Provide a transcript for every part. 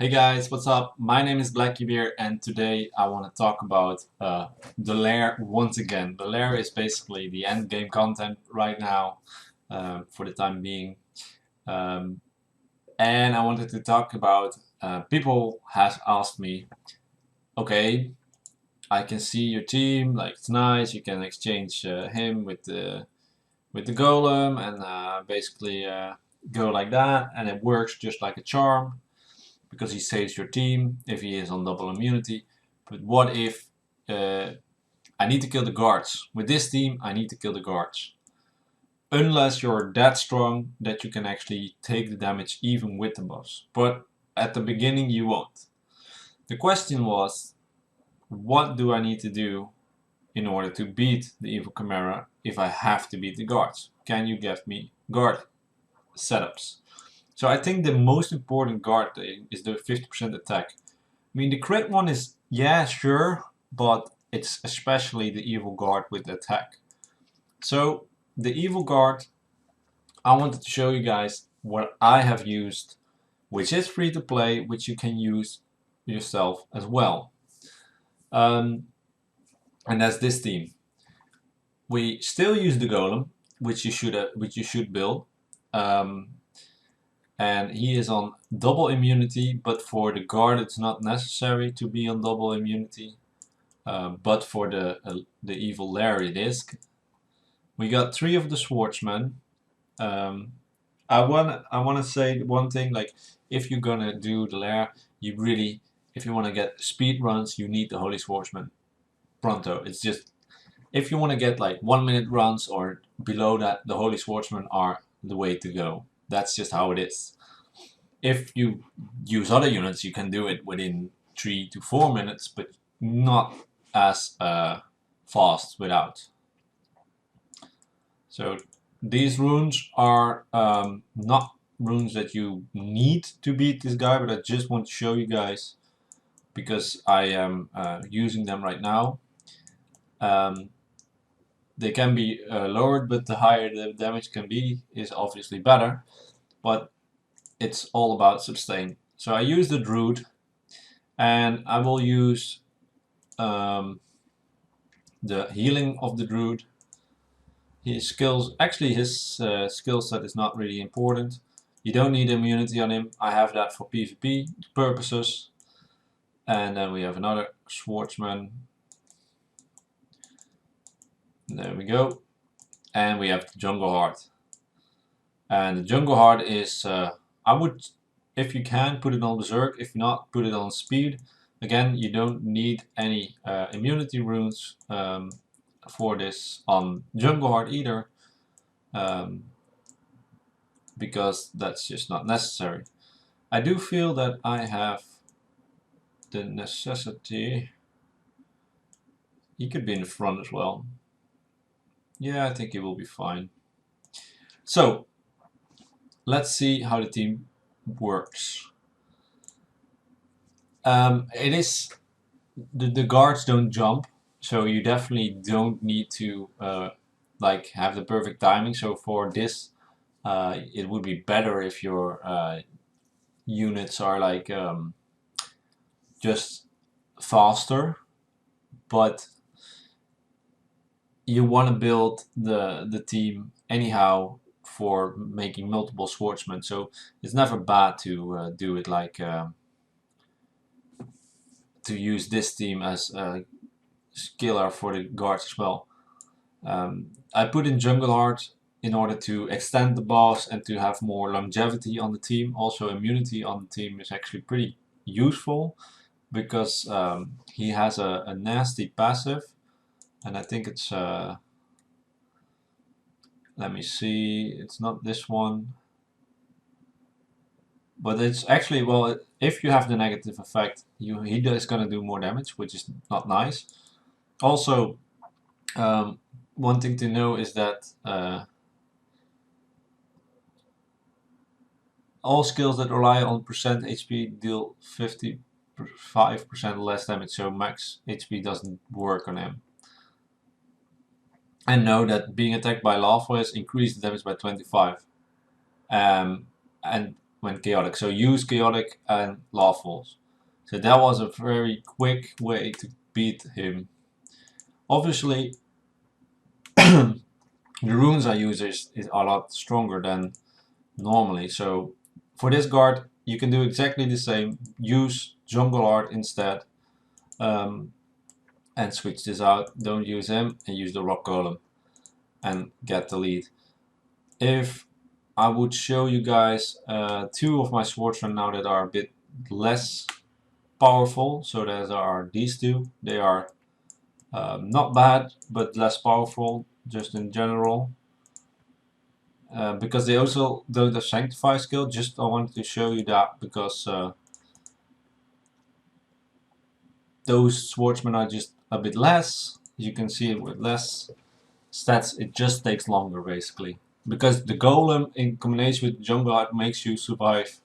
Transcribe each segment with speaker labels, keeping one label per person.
Speaker 1: Hey guys, what's up? My name is Blackybear and today I want to talk about the Lair once again. The Lair is basically the end game content right now for the time being. Um, and I wanted to talk about people has asked me, okay, I can see your team, like it's nice, you can exchange him with the golem and basically go like that and it works just like a charm, because he saves your team if he is on double immunity. But what if I need to kill the guards? With this team, I need to kill the guards. Unless you're that strong that you can actually take the damage even with the boss. But at the beginning, you won't. The question was, what do I need to do in order to beat the evil chimera if I have to beat the guards? Can you give me guard setups? So I think the most important guard thing is the 50% attack. I mean, the crit one is, yeah, sure, but it's especially the evil guard with the attack. So the evil guard, I wanted to show you guys what I have used, which is free to play, which you can use yourself as well. And that's this team. We still use the golem, which you should build. And he is on double immunity, but for the guard it's not necessary to be on double immunity. But for the evil Lair it is. We got 3 of the swordsmen. Um, I wanna say one thing, like if you're gonna do the Lair, you really, if you wanna get speed runs, you need the Holy Swordsman pronto. It's just, if you wanna get like 1 minute runs or below that, the Holy Swordsmen are the way to go. That's just how it is. If you use other units, you can do it within 3 to 4 minutes, but not as fast without. So these runes are not runes that you need to beat this guy, but I just want to show you guys because I am using them right now. They can be lowered, but the higher the damage can be is obviously better, but it's all about sustain. So I use the Druid, and I will use the healing of the Druid. His skills, actually his skill set is not really important. You don't need immunity on him. I have that for PvP purposes. And then we have another swordsman. There we go. And we have the jungle heart. And the jungle heart is, I would, if you can, put it on berserk. If not, put it on speed. Again, you don't need any immunity runes for this on jungle heart either. Because that's just not necessary. I do feel that I have the necessity. He could be in the front as well. Yeah, I think he will be fine. So let's see how the team works. It is the guards don't jump, so you definitely don't need to like have the perfect timing. So for this, it would be better if your units are like just faster, but you want to build the team anyhow for making multiple swordsmen. So it's never bad to do it like to use this team as a killer for the guards as well. I put in Jungle Heart in order to extend the boss and to have more longevity on the team. Also immunity on the team is actually pretty useful because he has a nasty passive, and I think it's let me see, it's not this one, but it's actually, well, if you have the negative effect, he is going to do more damage, which is not nice. Also, one thing to know is that all skills that rely on percent HP deal 55% less damage, so max HP doesn't work on him. And know that being attacked by lava is increased damage by 25. And when chaotic. So use chaotic and lawfuls. So that was a very quick way to beat him. Obviously, the runes I use is a lot stronger than normally. So for this guard, you can do exactly the same. Use jungle art instead, and switch this out. Don't use him and use the rock golem and get the lead. If I would show you guys two of my swordsmen now that are a bit less powerful. So there are these two. They are not bad, but less powerful just in general. Because they also don't have Sanctify skill. Just I wanted to show you that because those swordsmen are just a bit less. You can see it with less stats. It just takes longer basically. Because the golem in combination with jungle art makes you survive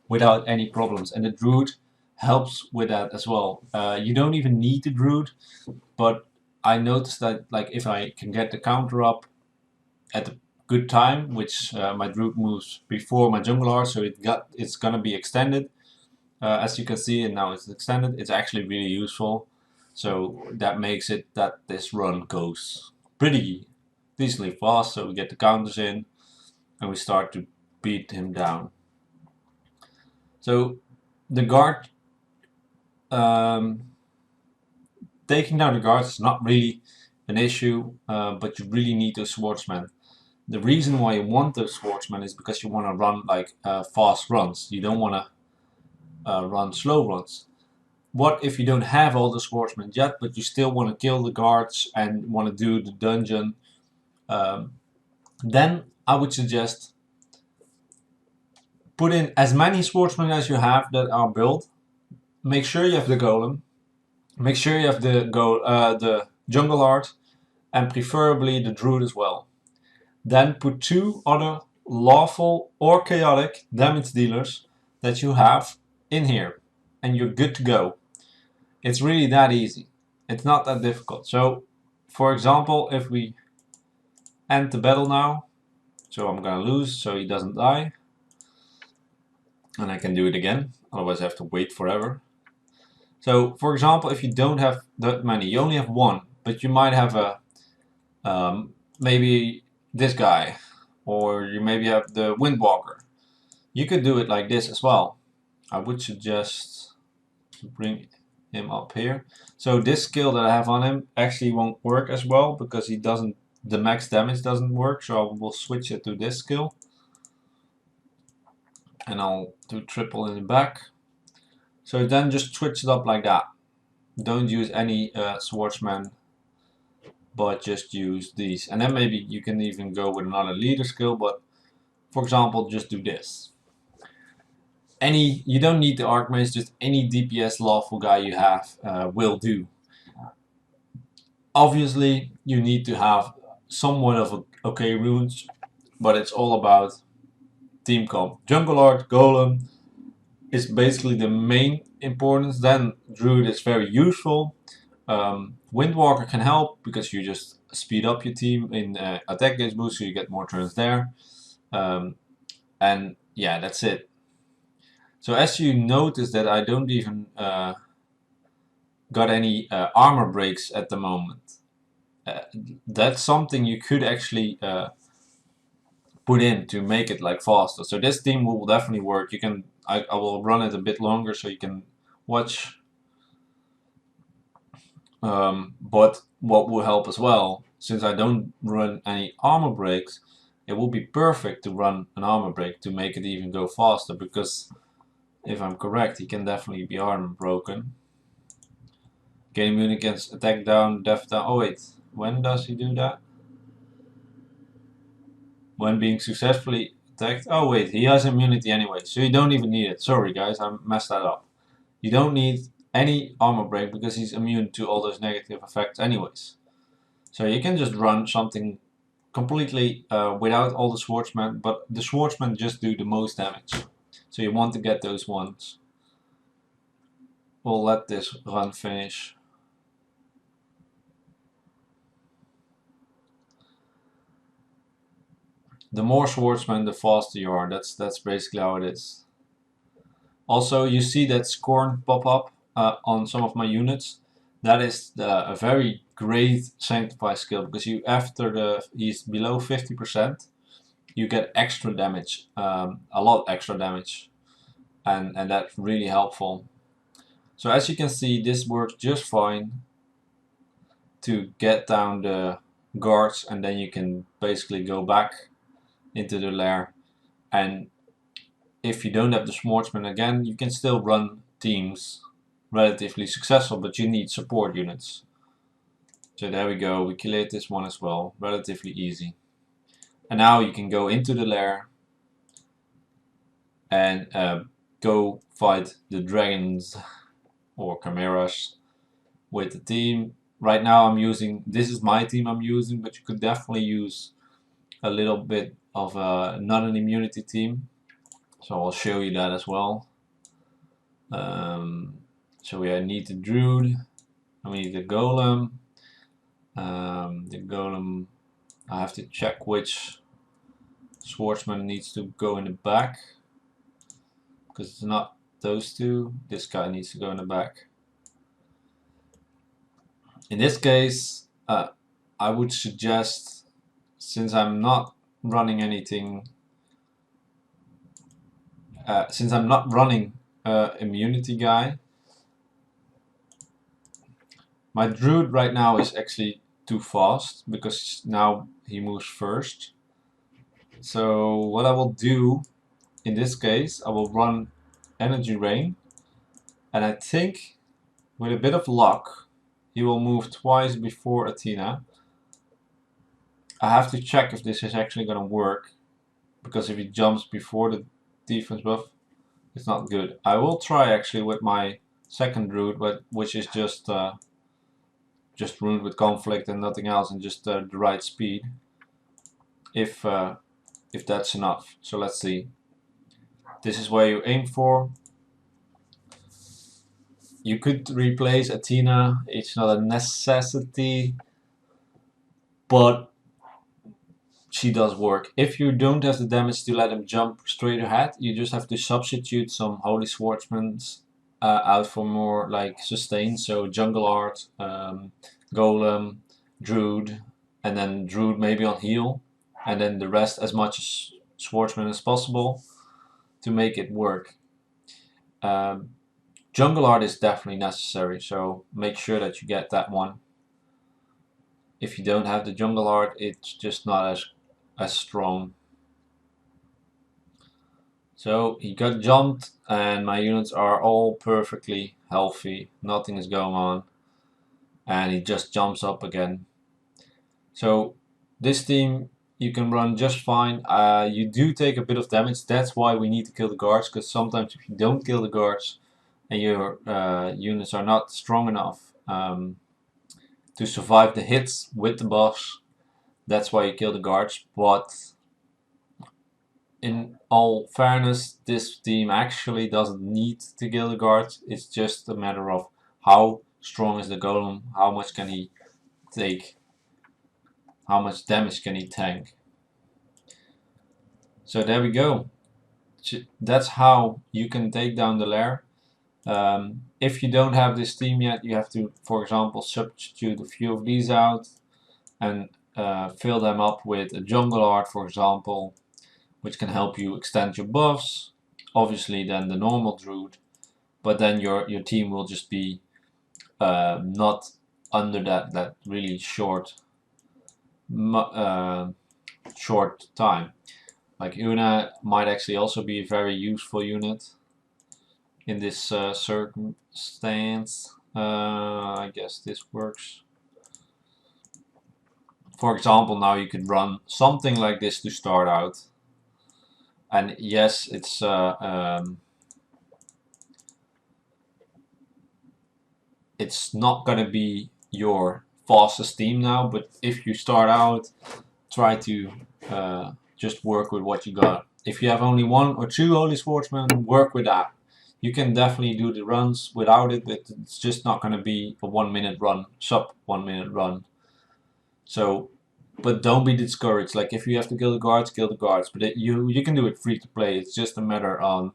Speaker 1: without any problems, and the druid helps with that as well. You don't even need the druid, but I noticed that like if I can get the counter up at a good time, which my druid moves before my jungle art, so it's gonna be extended. As you can see, and now it's extended. It's actually really useful. So that makes it that this run goes pretty decently fast. So we get the counters in, and we start to beat him down. So the guard, taking down the guards is not really an issue, but you really need those swordsmen. The reason why you want those swordsmen is because you want to run like fast runs. You don't want to run slow runs. What if you don't have all the swordsmen yet, but you still want to kill the guards and want to do the dungeon? Then I would suggest put in as many swordsmen as you have that are built. Make sure you have the golem. Make sure you have the jungle art, and preferably the druid as well. Then put two other lawful or chaotic damage dealers that you have in here, and you're good to go. It's really that easy. It's not that difficult. So, for example, if we end the battle now, so I'm gonna lose, so he doesn't die, and I can do it again. Otherwise, I have to wait forever. So, for example, if you don't have that many, you only have one, but you might have a maybe this guy, or you maybe have the Windwalker. You could do it like this as well. I would suggest to bring him up here. So this skill that I have on him actually won't work as well because he doesn't, the max damage doesn't work. So I will switch it to this skill, and I'll do triple in the back. So then just switch it up like that. Don't use any swordsman, but just use these. And then maybe you can even go with another leader skill, but for example, just do this. You don't need the Archmage, just any DPS lawful guy you have will do. Obviously, you need to have somewhat of okay runes, but it's all about team comp. Jungle Art, Golem is basically the main importance. Then Druid is very useful. Windwalker can help because you just speed up your team in attack gauge boost, so you get more turns there. And yeah, that's it. So as you notice that I don't even got any armor breaks at the moment. That's something you could actually put in to make it like faster. So this team will definitely work. You can I will run it a bit longer so you can watch. But what will help as well, since I don't run any armor breaks, it will be perfect to run an armor break to make it even go faster, because if I'm correct, he can definitely be armor broken. Gain immune against attack down, def down. Oh wait, when does he do that? When being successfully attacked. Oh wait, he has immunity anyway, so you don't even need it. Sorry guys, I messed that up. You don't need any armor break because he's immune to all those negative effects anyways. So you can just run something completely without all the swordsmen, but the swordsmen just do the most damage. So you want to get those ones. We'll let this run finish. The more swordsmen, the faster you are. That's basically how it is. Also, you see that scorn pop up on some of my units. That is a very great sanctify skill, because you, after he's below 50%, you get extra damage, a lot extra damage, and that's really helpful. So as you can see, this works just fine to get down the guards, and then you can basically go back into the lair. And if you don't have the swordsman again, you can still run teams relatively successful, but you need support units. So there we go, we cleared this one as well, relatively easy. And now you can go into the lair and go fight the dragons or chimeras with the team. Right now I'm using, this is my team I'm using, but you could definitely use a little bit of not an immunity team. So I'll show you that as well. So we need the druid, and we need the golem. The golem, I have to check which swordsman needs to go in the back, because it's not those two. This guy needs to go in the back. In this case, I would suggest, since I'm not running anything, since I'm not running immunity guy, my druid right now is actually too fast, because now he moves first. So what I will do in this case, I will run energy rain, and I think with a bit of luck he will move twice before Athena. I have to check if this is actually gonna work, because if he jumps before the defense buff, it's not good. I will try actually with my second druid, which is just ruined with conflict and nothing else, and just the right speed, if that's enough. So let's see. This is where you aim for. You could replace Athena, it's not a necessity, but she does work. If you don't have the damage to let him jump straight ahead, you just have to substitute some Holy Swordsmen out for more like sustain. So Jungle Art, Golem, Druid, and then Druid maybe on heal, and then the rest as much as Swordsman as possible to make it work. Jungle Art is definitely necessary, so make sure that you get that one. If you don't have the Jungle Art, it's just not as strong. So he got jumped, and my units are all perfectly healthy, nothing is going on, and he just jumps up again. So this team you can run just fine. You do take a bit of damage, that's why we need to kill the guards, because sometimes if you don't kill the guards and your units are not strong enough to survive the hits with the buffs, that's why you kill the guards. But in all fairness, this team actually doesn't need to kill the guards. It's just a matter of how strong is the golem, how much can he take, how much damage can he tank. So there we go. That's how you can take down the lair. If you don't have this team yet, you have to, for example, substitute a few of these out and fill them up with a jungle art, for example, which can help you extend your buffs. Obviously then the normal druid, but then your team will just be not under that really short time. Like Una might actually also be a very useful unit in this circumstance. I guess this works. For example, now you could run something like this to start out. And yes, it's not going to be your fastest team now, but if you start out, try to just work with what you got. If you have only 1 or 2 Holy Swordsmen, work with that. You can definitely do the runs without it, but it's just not going to be a 1 minute run, sub 1 minute run. So, but don't be discouraged. Like if you have to kill the guards, kill the guards. But you can do it free to play. It's just a matter on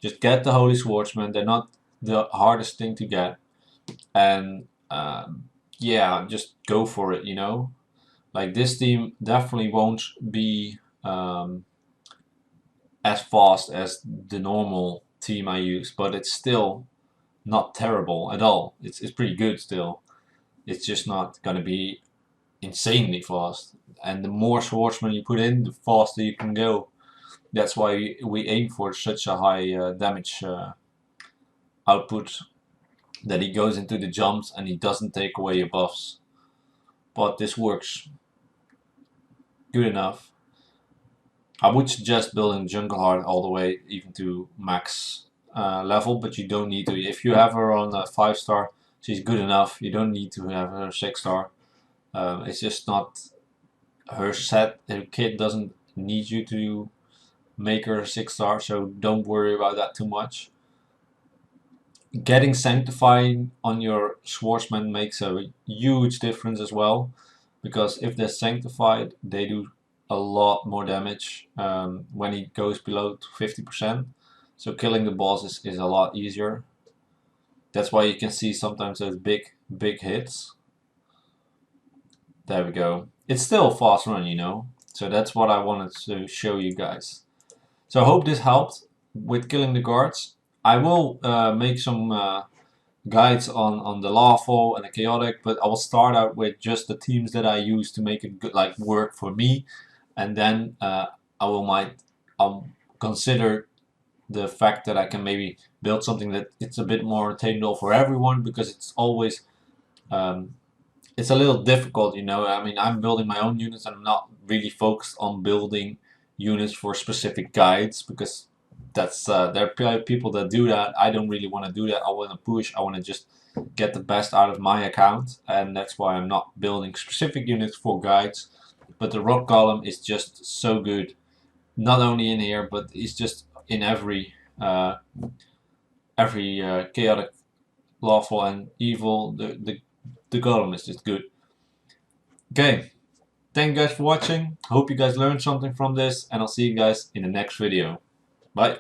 Speaker 1: Just get the Holy Swordsman. They're not the hardest thing to get, and yeah, just go for it. You know, like this team definitely won't be as fast as the normal team I use, but it's still not terrible at all. It's pretty good still. It's just not gonna be insanely fast. And the more swordsmen you put in, the faster you can go. That's why we aim for such a high damage output, that he goes into the jumps and he doesn't take away your buffs. But this works good enough. I would suggest building Jungle Heart all the way even to max level, but you don't need to. If you have her on a 5-star, she's good enough. You don't need to have her 6-star. It's just not her set. Her kit doesn't need you to make her 6-star, so don't worry about that too much. Getting Sanctifying on your swordsman makes a huge difference as well, because if they're sanctified, they do a lot more damage when he goes below 50%. So killing the boss is a lot easier. That's why you can see sometimes those big hits. There we go. It's still a fast run, you know. So that's what I wanted to show you guys. So I hope this helped with killing the guards. I will make some guides on the lawful and the chaotic, but I will start out with just the teams that I use to make it good, like work for me, and then I'll consider the fact that I can maybe build something that it's a bit more attainable for everyone, because it's always it's a little difficult, you know. I mean, I'm building my own units and I'm not really focused on building units for specific guides, because that's there are people that do that. I don't really want to do that. I want to push. I want to just get the best out of my account, and that's why I'm not building specific units for guides. But the rock golem is just so good, not only in here, but it's just in every chaotic, lawful, and evil. The golem is just good. Okay, thank you guys for watching. Hope you guys learned something from this, and I'll see you guys in the next video. Bye.